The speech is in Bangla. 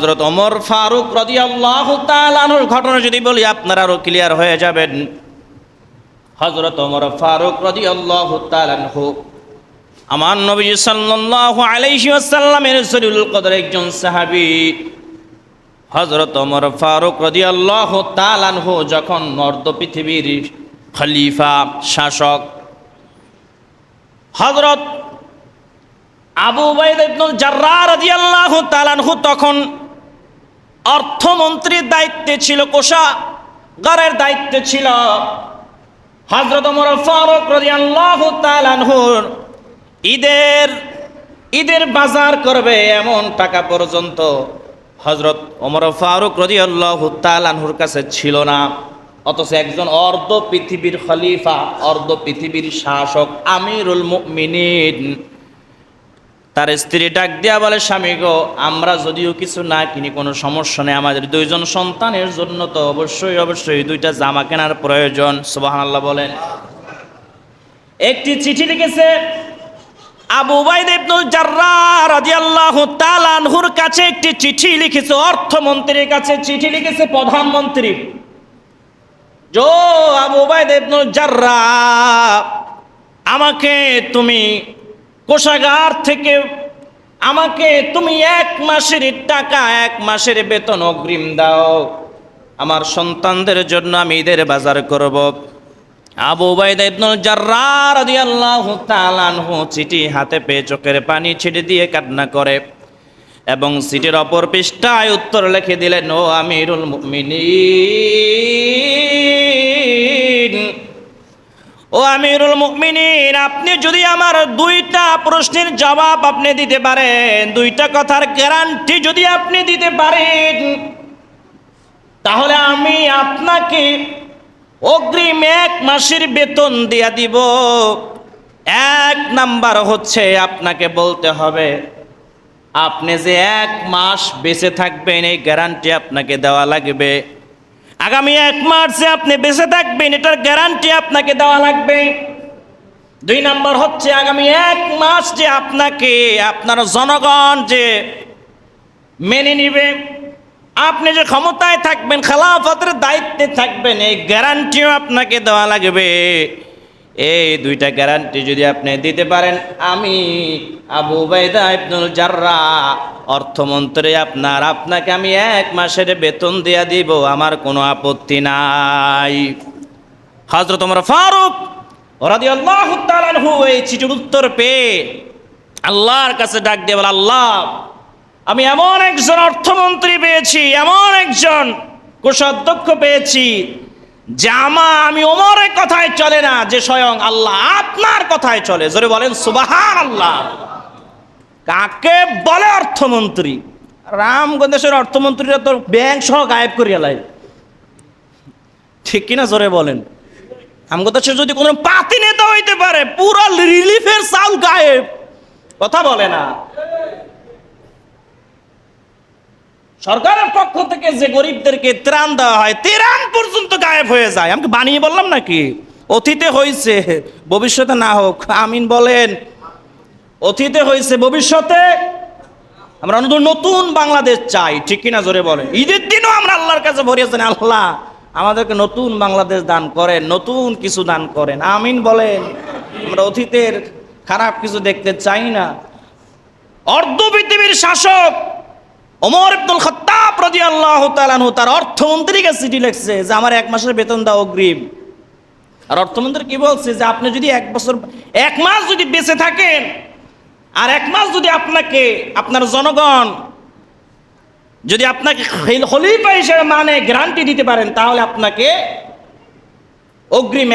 হযরত ওমর ফারুক রাদিয়াল্লাহু তাআলা আনহুর ঘটনা যদি বলি আপনারা আরো ক্লিয়ার হয়ে যাবেন। হযরত ওমর ফারুক রাদিয়াল্লাহু তাআলা আনহু আমার নবী সাল্লাল্লাহু আলাইহি ওয়াসাল্লামের রাসূলুল কদর একজন সাহাবী। হযরত ওমর ফারুক রাদিয়াল্লাহু তাআলা আনহু যখন অর্ধ পৃথিবীর খলিফা শাসক, হযরত আবু উবাইদা ইবনুল জাররাহ রাদিয়াল্লাহু তাআলা আনহু তখন অর্থমন্ত্রীর দায়িত্বে ছিল, কোষাগারের দায়িত্বে ছিল। হযরত ওমর ফারুক রাদিয়াল্লাহু তাআলা আনহুর ঈদের বাজার করবে এমন টাকা পর্যন্ত হযরত ওমর ফারুক রাদিয়াল্লাহু তাআলা আনহুর কাছে ছিল না। অথচ একজন অর্ধ পৃথিবীর খলিফা, অর্ধ পৃথিবীর শাসক, আমিরুল মুমিনিন, তার স্ত্রী ডাক দিয়া বলে, স্বামী গো, আমরা যদিও কিছু না কিনি কোনো সমস্যা নেই, আমাদের দুইজন সন্তানের জন্য তো অবশ্যই দুইটা জামা কেনার প্রয়োজন। সুবহানাল্লাহ বলেন। একটি চিঠি লিখেছে আবু উবাইদা ইবনুল জাররাহ রাদিয়াল্লাহু তাআলা আনহুর কাছে, একটি চিঠি লিখেছে অর্থমন্ত্রীর কাছে, চিঠি লিখেছে প্রধানমন্ত্রী। জো আবু উবাইদা ইবনুল জাররাহ, আমাকে তুমি কোষাগার থেকে আমাকে তুমি 1 মাসের টাকা, 1 মাসের বেতন অগ্রিম দাও, আমার সন্তানদের জন্য আমি ঈদের বাজার করব। আবু উবাইদা ইবনুল জাররাহ রাদিয়াল্লাহু তাআলা আনহু চিঠি হাতে পেয়ে চোখের পানি ছেড়ে দিয়ে কান্না করে এবং চিঠির অপর পৃষ্ঠায় উত্তর লিখে দিলেন, ও আমিরুল মুমিনিন, ও আমিরুল মুমিনিন, আপনি যদি আমার 2টা প্রশ্নের জবাব আপনি দিতে পারেন, 2টা কথার গ্যারান্টি যদি আপনি দিতে পারেন, তাহলে আমি আপনাকে অগ্রিম 1 মাসের বেতন দিয়া দিব। 1 নাম্বার হচ্ছে, আপনাকে বলতে হবে আপনি যে 1 মাস বেঁচে থাকবেন এই গ্যারান্টি আপনাকে দেওয়া লাগবে। আগামী 1 মাস যে আপনি বেঁচে থাকবেন এটার গ্যারান্টি আপনাকে দেওয়া লাগবে। 2 নাম্বার হচ্ছে, আগামী 1 মাস যে আপনাকে আপনার জনগণ যে মেনে নিবে, আপনি যে ক্ষমতায় থাকবেন, খেলাফতের দায়িত্বে থাকবেন, এই গ্যারান্টিও আপনাকে দেওয়া লাগবে। এই 2টা গ্যারান্টি যদি আপনি দিতে পারেন, আমি আবু উবাইদা ইবনুল জাররাহ অর্থমন্ত্রী আপনাকে আমি 1 মাসের বেতন দিয়া দিব, আমার কোনো আপত্তি নাই। হযরত ওমর ফারুক রাদিয়াল্লাহু তাআলা আনহু এই চিঠির উত্তর পেয়ে আল্লাহর কাছে ডাক দিয়ে বলে, আল্লাহ, আমি এমন একজন অর্থমন্ত্রী পেয়েছি, এমন একজন কোষাধ্যক্ষ পেয়েছি যে আমি ওমরের কথায় চলে না, যে স্বয়ং আল্লাহ আপনার কথায় চলে। জোরে বলেন সুবহানাল্লাহ। কাকে বলে অর্থমন্ত্রী? রামগঞ্জের অর্থমন্ত্রীরা তো ব্যাংক সহ গায়েব করিয়া লাই, ঠিক কিনা? জোরে বলেন। আমগোদেশে যদি কোনো পাতি নেতা হইতে পারে, পুরো রিলিফের চাউল গায়েব, কথা বলে না। সরকারের পক্ষ থেকে যে গরিবদেরকে ত্রাণ দেওয়া হয়, ত্রাণ পর্যন্ত গায়েব হয়ে যায়। আমি বানিয়ে বললাম নাকি? অতীতে হয়েছে, ভবিষ্যতে না হোক। আমিন বলেন। অতীতে হয়েছে, ভবিষ্যতে আমরা নতুন বাংলাদেশ চাই, ঠিক কিনা? জোরে বলেন। ঈদের দিনও আমরা আল্লাহর কাছে ভরিয়েছেন, আল্লাহ আমাদেরকে নতুন বাংলাদেশ দান করেন, নতুন কিছু দান করেন। আমিন বলেন। আমরা অতীতের খারাপ কিছু দেখতে চাই না। অর্ধ পৃথিবীর শাসক ওমর ইবনুল খাত্তাব রাদিয়াল্লাহু তাআলা আনহু তার অর্থমন্ত্রীকে চিঠি লিখছে যে আমার 1 মাসের বেতন দাও অগ্রিম। আর অর্থমন্ত্রী কি বলছে যে আপনি যদি 1 মাস যদি বেঁচে থাকেন, আর 1 মাস যদি আপনাকে আপনার জনগণ যদি আপনাকে খলিফা হিসেবে মানে গ্যারান্টি দিতে পারেন, তাহলে আপনাকে অগ্রিম